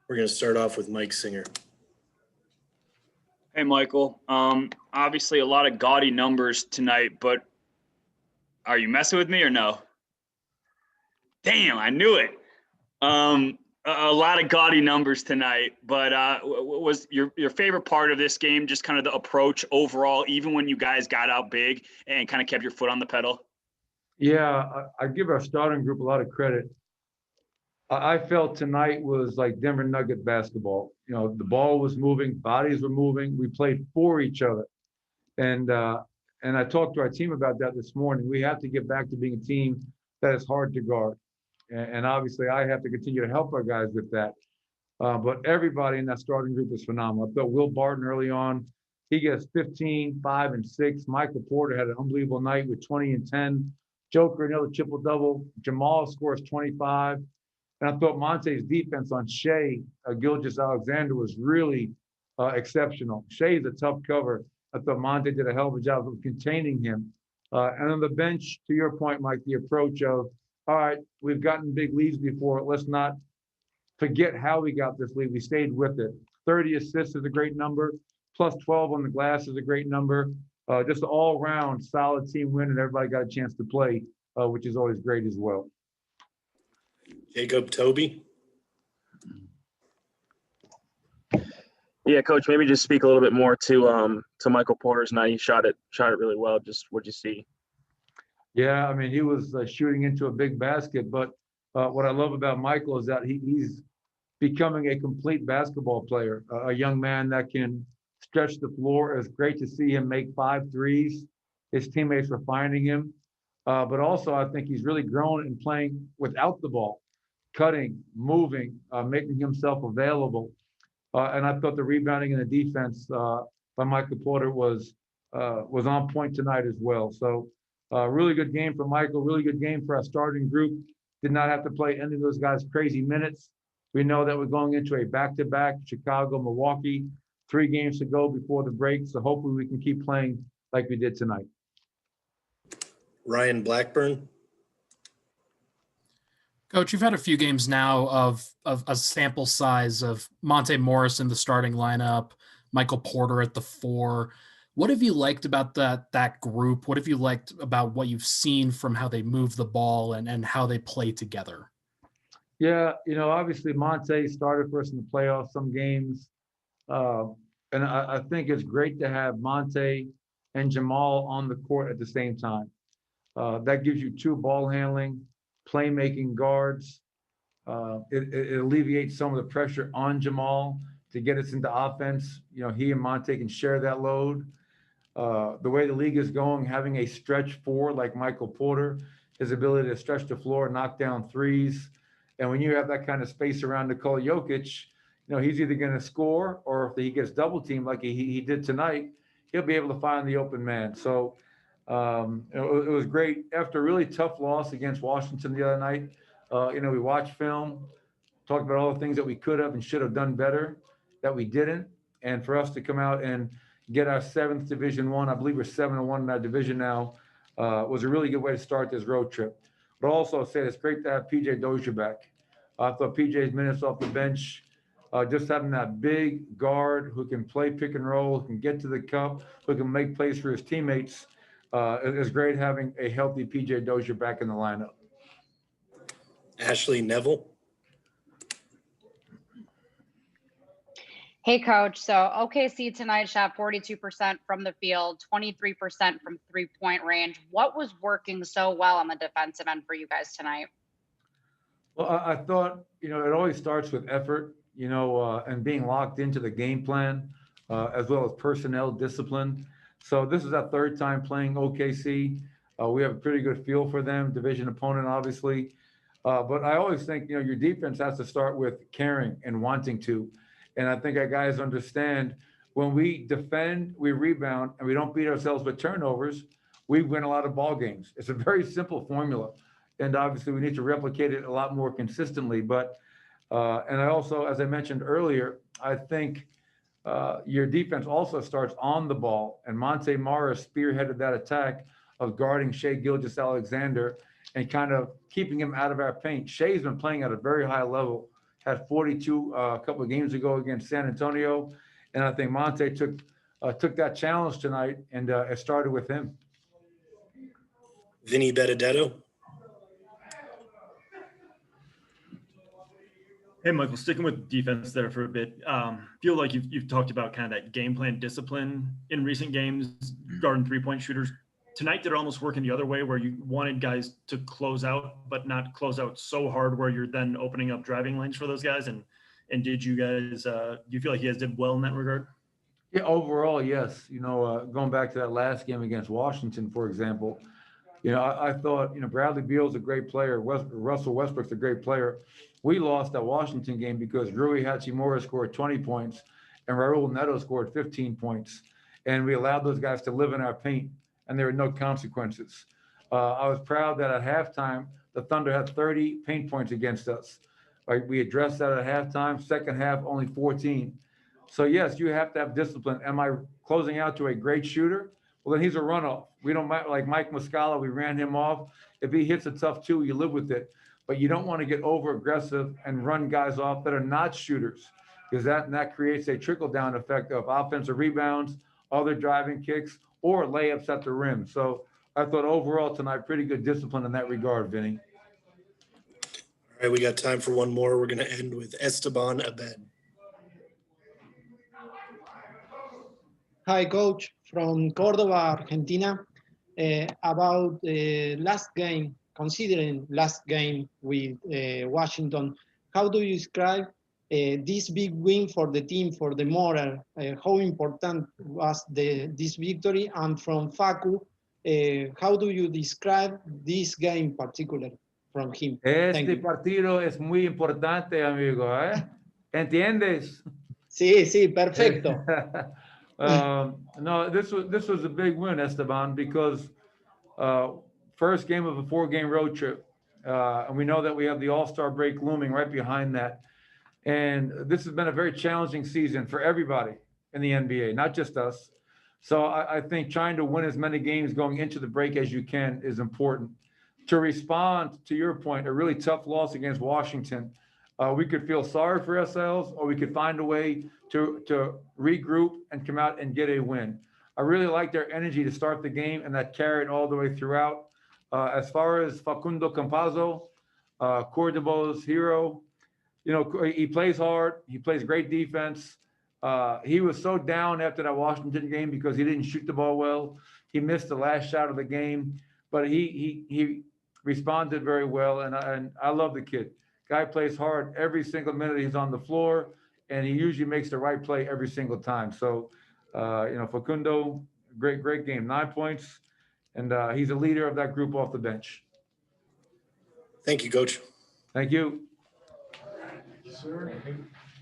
We're going to start off with Mike Singer. Hey, Michael. Obviously a lot of gaudy numbers tonight, but are you messing with me or no? Damn, I knew it. A lot of gaudy numbers tonight, but was your favorite part of this game just kind of the approach overall, even when you guys got out big and kind of kept your foot on the pedal? Yeah, I give our starting group a lot of credit. I felt tonight was like Denver Nugget basketball. You know, the ball was moving, bodies were moving. We played for each other. And I talked to our team about that this morning. We have to get back to being a team that is hard to guard. And obviously, I have to continue to help our guys with that. But everybody in that starting group is phenomenal. I thought Will Barton early on, he gets 15, 5, and 6. Michael Porter had an unbelievable night with 20 and 10. Joker, another triple-double. Jamal scores 25. And I thought Monte's defense on Shea Gilgeous-Alexander was really exceptional. Shea is a tough cover. I thought Monte did a hell of a job of containing him. And on the bench, to your point, Mike, the approach of, all right, we've gotten big leads before. Let's not forget how we got this lead. We stayed with it. 30 assists is a great number. Plus 12 on the glass is a great number. Just an all-round solid team win, and everybody got a chance to play, which is always great as well. Jacob Toby. Yeah, Coach, maybe just speak a little bit more to Michael Porter's night. He shot it really well. Just what'd you see? Yeah, I mean, he was shooting into a big basket, but what I love about Michael is that he's becoming a complete basketball player, a young man that can stretch the floor. It's great to see him make 5 threes. His teammates are finding him. But also, I think he's really grown in playing without the ball, cutting, moving, making himself available. And I thought the rebounding and the defense by Michael Porter was on point tonight as well. So really good game for Michael, really good game for our starting group. Did not have to play any of those guys crazy minutes. We know that we're going into a back-to-back, Chicago, Milwaukee, 3 games to go before the break. So hopefully we can keep playing like we did tonight. Ryan Blackburn. Coach, you've had a few games now of a sample size of Monte Morris in the starting lineup, Michael Porter at the 4. What have you liked about that group? What have you liked about what you've seen from how they move the ball and how they play together? Yeah, you know, obviously Monte started for us in the playoffs some games. And I think it's great to have Monte and Jamal on the court at the same time. That gives you 2 ball handling, playmaking guards. It alleviates some of the pressure on Jamal to get us into offense. You know, he and Monte can share that load. The way the league is going, having a stretch 4 like Michael Porter, his ability to stretch the floor, knock down threes. And when you have that kind of space around Nikola Jokic, you know, he's either going to score, or if he gets double teamed like he did tonight, he'll be able to find the open man. So it was great. After a really tough loss against Washington the other night, you know, we watched film, talked about all the things that we could have and should have done better that we didn't. And for us to come out and get our 7th Division I, I believe we're 7-1 in our division now, was a really good way to start this road trip. But also say it's great to have PJ Dozier back. I thought PJ's minutes off the bench, just having that big guard who can play pick and roll, who can get to the cup, who can make plays for his teammates. It's great having a healthy PJ Dozier back in the lineup. Ashley Neville. Hey, Coach. So OKC tonight shot 42% from the field, 23% from three-point range. What was working so well on the defensive end for you guys tonight? Well, I thought, you know, it always starts with effort, you know, and being locked into the game plan, as well as personnel discipline. So this is our 3rd time playing OKC. We have a pretty good feel for them, division opponent, obviously. But I always think, you know, your defense has to start with caring and wanting to. And I think our guys understand when we defend, we rebound, and we don't beat ourselves with turnovers, we win a lot of ball games. It's a very simple formula. And obviously we need to replicate it a lot more consistently. But, and I also, as I mentioned earlier, I think your defense also starts on the ball. And Monte Morris spearheaded that attack of guarding Shai Gilgeous-Alexander and kind of keeping him out of our paint. Shai's been playing at a very high level had 42 a couple of games ago against San Antonio. And I think Monte took that challenge tonight, and it started with him. Vinny Benedetto. Hey, Michael, sticking with defense there for a bit. Feel like you've talked about kind of that game plan discipline in recent games, guarding three-point shooters. Tonight, did it almost work in the other way where you wanted guys to close out, but not close out so hard where you're then opening up driving lanes for those guys? And did you guys, do you feel like you guys did well in that regard? Yeah, overall, yes. Going back to that last game against Washington, for example, I thought, Bradley Beal's a great player. Russell Westbrook's a great player. We lost that Washington game because Rui Hachimura scored 20 points and Raul Neto scored 15 points. And we allowed those guys to live in our paint, and there were no consequences. I was proud that at halftime, the Thunder had 30 paint points against us. Right? We addressed that at halftime. Second half, only 14. So, yes, you have to have discipline. Am I closing out to a great shooter? Well, then he's a runoff. We don't like Mike Muscala. We ran him off. If he hits a tough two, you live with it. But you don't want to get over aggressive and run guys off that are not shooters, because that creates a trickle down effect of offensive rebounds, other driving kicks, or layups at the rim. So I thought overall tonight, pretty good discipline in that regard, Vinny. All right, we got time for one more. We're going to end with Esteban Abed. Hi, coach, from Córdoba, Argentina. About last game, considering last game with Washington, how do you describe this big win for the team, for the moral? How important was this victory? And from Facu, how do you describe this game in particular from him? Este partido es muy importante, amigo, ¿eh? ¿Entiendes? Sí, sí, perfecto. No, this was a big win, Esteban, because first game of a 4-game road trip, and we know that we have the All-Star break looming right behind that. And this has been a very challenging season for everybody in the NBA, not just us. So I think trying to win as many games going into the break as you can is important. To respond to your point, a really tough loss against Washington, we could feel sorry for ourselves, or we could find a way to regroup and come out and get a win. I really like their energy to start the game, and that carried all the way throughout. As far as Facundo Campazzo, Cordoba's hero, he plays hard. He plays great defense. He was so down after that Washington game because he didn't shoot the ball well. He missed the last shot of the game, but he responded very well, and I love the kid. Guy plays hard every single minute he's on the floor, and he usually makes the right play every single time. So, Facundo, great game, 9 points, and he's a leader of that group off the bench. Thank you, Coach. Thank you. Sir.